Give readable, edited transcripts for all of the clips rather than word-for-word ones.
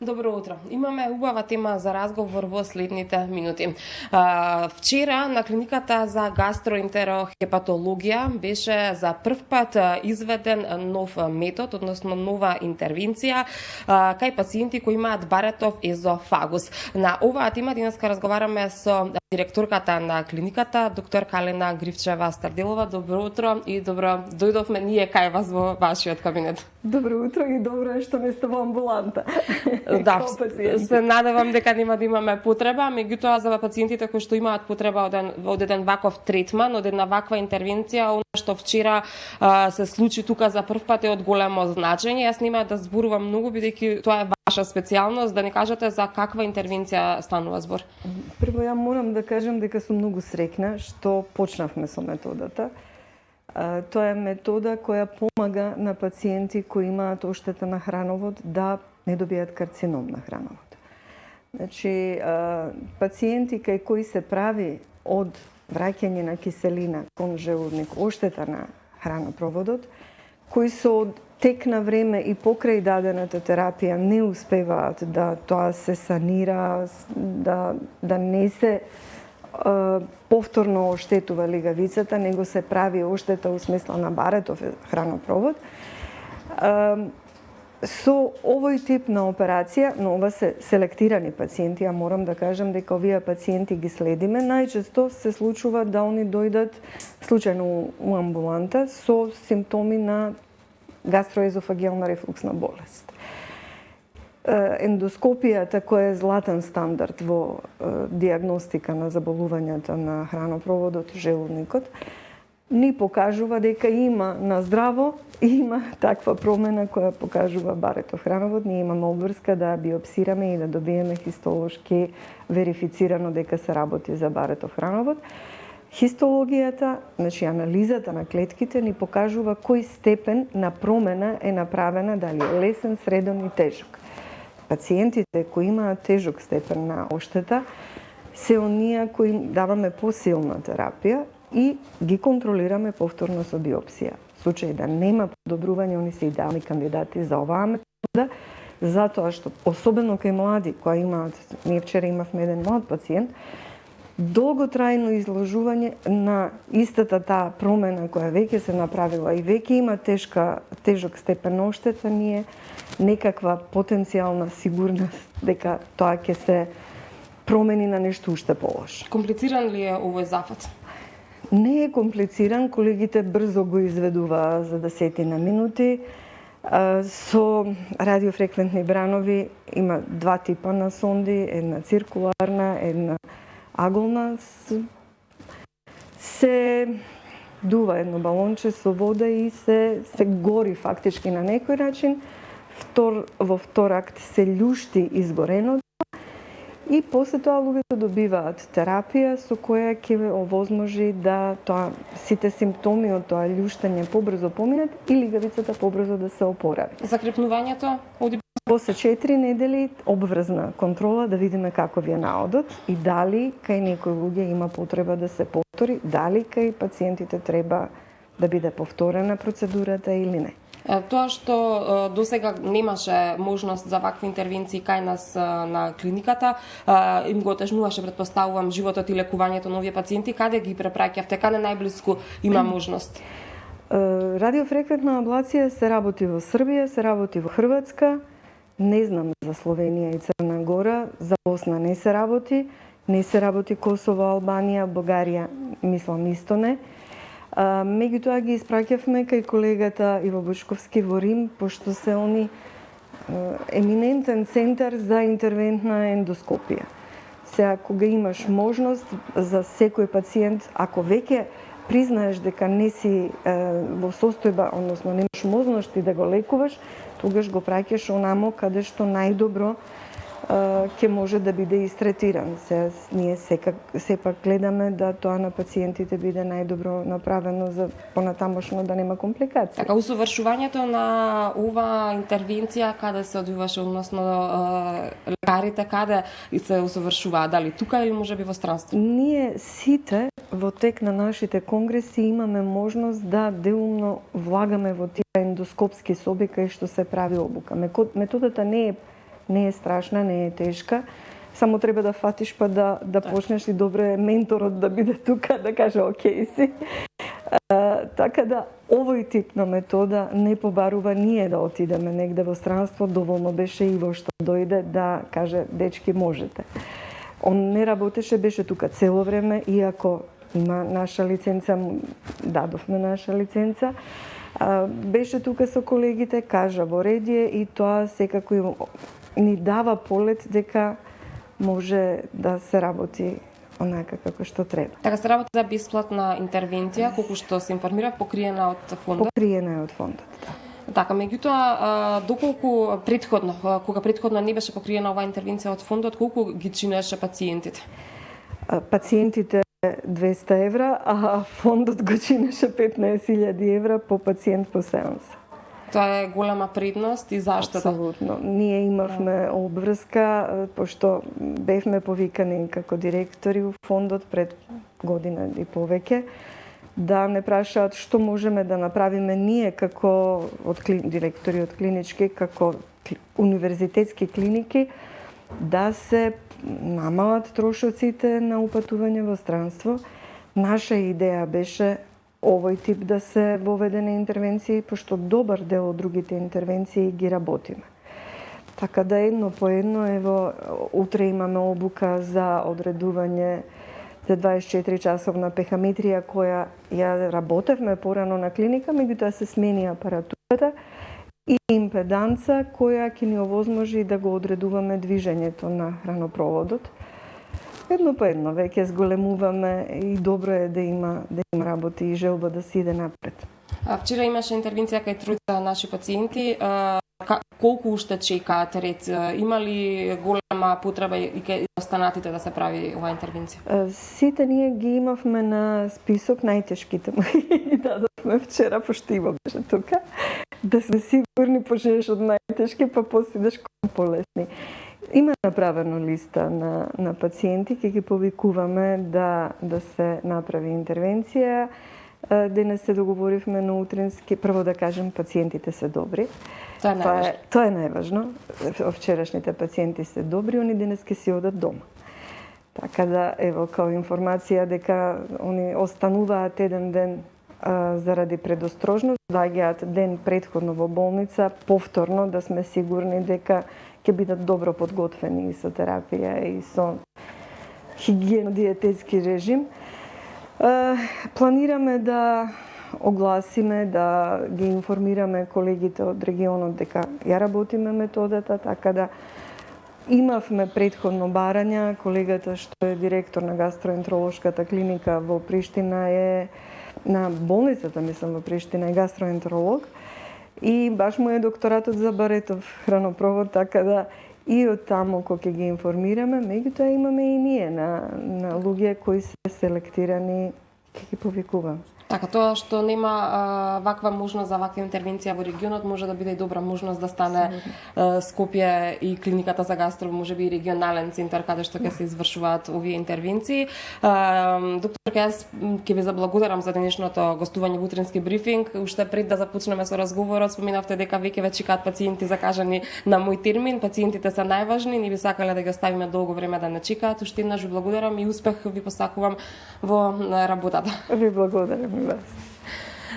Добро утро. Имаме убава тема за разговор во следните минути. Вчера на клиниката за гастроентерохепатологија беше за прв пат изведен нов метод, односно нова интервенција кај пациенти кои имаат баретов езофагус. На оваа тема денеска разговараме со директорката на клиниката, доктор Калена Гривчева-Старделова. Добро утро и добро дојдовме ние кај вас во вашиот кабинет. Добро утро и добро е што не сте во амбуланта. Да, се надевам дека нема да имаме потреба, меѓутоа за пациентите кои што имаат потреба од еден ваков третман, од една ваква интервенција, она што вчера се случи тука за прв пат е од големо значење. Јас нема да зборувам многу бидејќи тоа е ваша специјалност, да не кажете за каква интервенција станува збор. Прво ја морам да кажам дека сум многу среќна што почнавме со методата. Тоа е метода која помага на пациенти кои имаат оштета на храновод да не добијат карцином на храновод. Значи, пациенти кај кои се прави од враќање на киселина кон желудник оштета на хранопроводот, кои со од тек на време и покрај дадената терапија не успеваат да тоа се санира, да не се повторно оштетува лигавицата, него се прави оштета у смисла на баретов хранопровод. Со овој тип на операција, но ова се селектирани пациенти, ја морам да кажам дека овие пациенти ги следиме, најчесто се случува да они дојдат случајно у амбуланта со симптоми на гастроезофагијална рефлуксна болест. Ендоскопијата, која е златен стандард во диагностика на заболувањата на хранопроводот, желудникот, ни покажува дека има на здраво и има таква промена која покажува баретов храновод. Ние имаме обврска да биопсираме и да добиеме хистолошки верифицирано дека се работи за баретов храновод. Хистологијата, значи анализата на клетките, ни покажува кој степен на промена е направена, дали е лесен, среден и тежок. Пациентите кои имаат тежок степен на оштета се оние кои даваме посилна терапија и ги контролираме повторно со биопсија. В случај да нема подобрување, они се идеални кандидати за оваа метода, затоа што особено кај млади кои имаат, ние вчера имавме еден млад пациент, долготрајно изложување на истата таа промена која веќе се направила и веќе има тежок степен на оштета, ние некаква потенцијална сигурност дека тоа ќе се промени на нешто уште полошо. Комплициран ли е овој зафат? Не е комплициран, колегите брзо го изведуваа за 10 минути. Со радиофреквентни бранови има два типа на сонди, една циркуларна, една аголна. Се дува едно балонче со вода и се гори фактички на некој начин. Во втор акт се љушти изгореното и после тоа луѓето добиваат терапија со која ќе овозможи да сите симптоми од тоа љуштење побрзо поминат и лигавицата побрзо да се опорави. Закрепнувањето оди после 4 недели обврзна контрола да видиме каков е наодот и дали кај некои луѓе има потреба да се повтори, дали кај пациентите треба да биде повторена процедурата или не. Тоа што досега немаше можност за вакви интервенции кај нас на клиниката, им го отежнуваше, претпоставувам, животот и лекувањето на овие пациенти, каде ги препраќавте, каде најблиску има можност? Радиофреквентна аблација се работи во Србија, се работи во Хрватска, не знам за Словенија и Црна Гора, за Босна не се работи Косово, Албанија, Бугарија, мислам исто не. Меѓутоа ги испраќавме кај колегата Иво Бучковски во Рим, пошто се они еминентен центар за интервентна ендоскопија. Сега, кога имаш можност за секој пациент, ако веќе признаеш дека не си во состојба, односно немаш можности да го лекуваш, тогаш го праќаш онамо каде што најдобро ќе може да биде истретиран. Сега ние сепак гледаме да тоа на пациентите биде најдобро направено за понатамошно да нема компликации. Така, усовршувањето на оваа интервенција каде се одвиваше, односно лекарите каде се усовршуваат, дали тука или можеби во странство? Ние сите во тек на нашите конгреси имаме можност да деумно влагаме во тие ендоскопски соби кај што се прави обука. Методата не е не е страшна, не е тешка. Само треба да фатиш па да почнеш и добре менторот да биде тука, да каже окей си. Така да, овој тип на метода не побарува ние да отидеме негде во странство, доволно беше и во што дојде да каже дечки можете. Он не работеше, беше тука цело време, иако има наша лиценца, дадовме наша лиценца. Беше тука со колегите, кажа во редие и тоа секако ни дава полет дека може да се работи онака како што треба. Така се работи за бесплатна интервенција, колку што се информирав, покриена од фондот. Покриена е од фондот, да. Така, меѓутоа, доколку претходно, кога претходно не беше покриена оваа интервенција од фондот, колку ги чинеше пациентите? Пациентите 200 евра, а фондот го чинеше 15.000 евра по пациент по сеанс. Тоа е голема предност и заштата. Апсолутно. Ние имавме обврска, пошто бевме повикани како директори у фондот пред година и повеќе, да не прашаат што можеме да направиме ние како директори од клинички, како универзитетски клиники, да се намалат трошоците на упатување во странство. Наша идеја беше овој тип да се воведе на интервенции, пошто добар дел од другите интервенции ги работиме. Така да едно по едно, ево, утре имаме обука за одредување за 24 часовна пехаметрија, која ја работевме порано на клиника, меѓутоа се смени апаратурата и импеданца, која ќе ни овозможи да го одредуваме движењето на хранопроводот. Едно по едно, веќе зголемуваме и добро е да има работи и желба да се иде напред. Вчера имаше интервенција кај тројца наши пациенти. Колку уште чекаат ред? Има ли голема потреба и кај останатите да се прави оваа интервенција? Сите ние ги имавме на список, најтешките му ги дадовме вчера, пошто Иво беше тука, да сме сигурни почнеш од најтешки, па после идеш кон полесни. Има направено листа на пациенти, ќе ги повикуваме да се направи интервенција. Денес се договоривме на утрински, прво да кажем, пациентите се добри. Тоа е најважно. Вчерашните пациенти се добри, они денес ќе си одат дома. Така да, ево, као информација дека они остануваат еден ден заради предострожност, доаѓаат ден претходно во болница, повторно да сме сигурни дека ќе бидат добро подготвени и со терапија и со хигиено-диететски режим. Планираме да огласиме, да ги информираме колегите од регионот дека ја работиме методата, така да имавме претходно барања. Колегата што е директор на гастроентеролошката клиника во Приштина е на болницата, мислам, во Приштина е гастроентеролог и баш му е докторатот за баретов хранопровод, така да и од таму кој ќе ги информираме, меѓутоа имаме и ние на луѓе кои се селектирани, ќе ги повикуваме. Така, тоа што нема ваква можност за ваква интервенција во регионот, може да биде и добра можност да стане Скопје и клиниката за гастро, може би и регионален центар каде што ќе се извршуваат овие интервенции. Докторка, јас ќе ви заблагодарам за денешното гостување во утрински брифинг. Уште пред да започнеме со разговорот, споменавте дека веќе ве чекаат пациенти закажани на мој термин. Пациентите се најважни, не би сакале да ги оставиме долго време да не чекаат. Уште еднаш ви благодарам и успех ви посакувам во работата. Ви благодарам.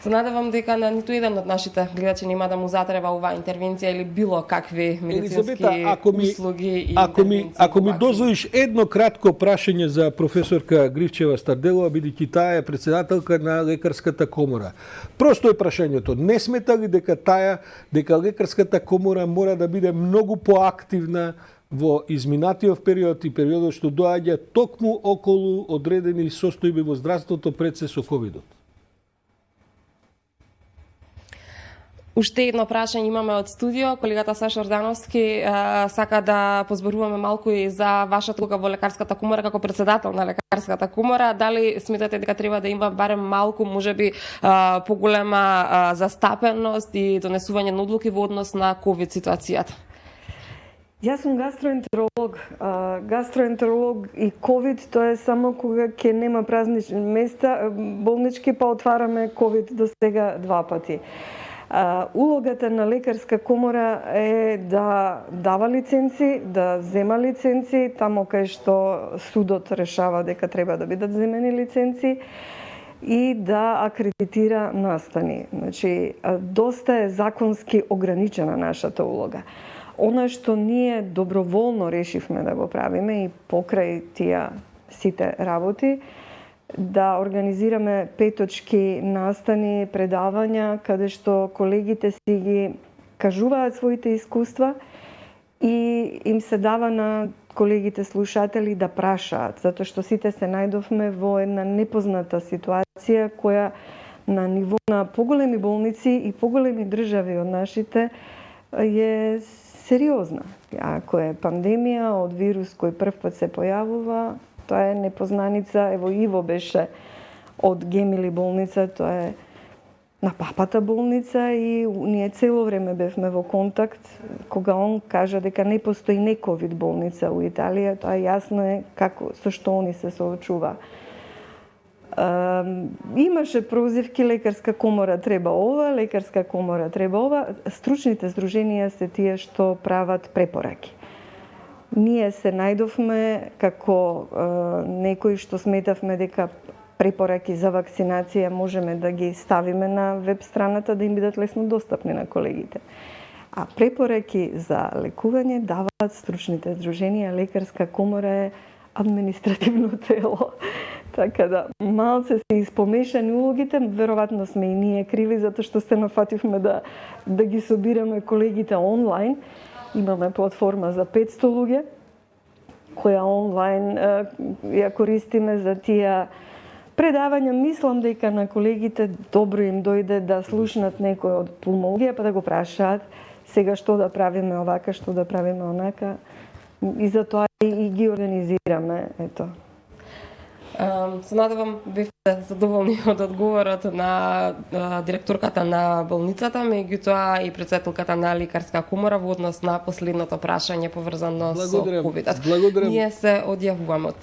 Се надевам дека на ниту еден од нашите гледачи нема да му затреба оваа интервенција или било какви медицински услуги и интервенции. Ако ми дозволиш едно кратко прашање за професорка Гривчева Старделова, бидејќи таа е претседателка на лекарската комора. Просто е прашањето, не смета ли дека лекарската комора мора да биде многу поактивна во изминатиот период и периодот што доаѓа токму околу одредени состојби во здравството пред се со ковидот? Уште едно прашање имаме од студио. Колегата Саша Ордановски сака да позборуваме малку и за вашата улога во лекарската комора како председател на лекарската комора. Дали сметате дека треба да има барем малку, можеби поголема застапеност и донесување на одлуки во однос на ковид ситуацијата? Јас сум гастроентеролог. Гастроентеролог и ковид, тоа е само кога ќе нема празнични места, болнички, па отвараме ковид до сега 2 пати. Улогата на лекарска комора е да дава лиценци, да зема лиценци, тамо кај што судот решава дека треба да бидат земени лиценци, и да акредитира настани. Значи, доста е законски ограничена нашата улога. Она што ние доброволно решивме да го правиме и покрај тие сите работи, да организираме петочки настани, предавања, каде што колегите си ги кажуваат своите искуства и им се дава на колегите слушатели да прашаат, затоа што сите се најдовме во една непозната ситуација која на ниво на поголеми болници и поголеми држави од нашите е сериозна. Ако е пандемија од вирус кој првпат се појавува, тоа е непознаница. Ево Иво беше од Гемили болница, тоа е на папата болница и ние цело време бевме во контакт. Кога он кажа дека не постои не ковид болница у Италија, тоа јасно е како со што они се соочува. Имаше прозивки, лекарска комора треба ова, лекарска комора треба ова. Стручните здруженија се тие што прават препораки. Ние се најдовме како некои што сметавме дека препораки за вакцинација можеме да ги ставиме на веб страната, да им бидат лесно достапни на колегите. А препораки за лекување даваат стручните здруженија, лекарска комора е административно тело. Така да, малце се испомешани улогите, веројатно сме и ние криви, затоа што се нафативме да ги собираме колегите онлайн. Имаме платформа за 500 луѓе, која онлайн ја користиме за тие предавања. Мислам дека на колегите добро им дојде да слушнат некој од пулмологија, па да го прашаат сега што да правиме овака, што да правиме онака. И затоа и ги организираме, ето. Се надевам бевте задоволни од одговорот на директорката на болницата, меѓутоа и претседателката на лекарска комора во однос на последното прашање поврзано со ковидот. Благодарам. Ние се одјавуваме од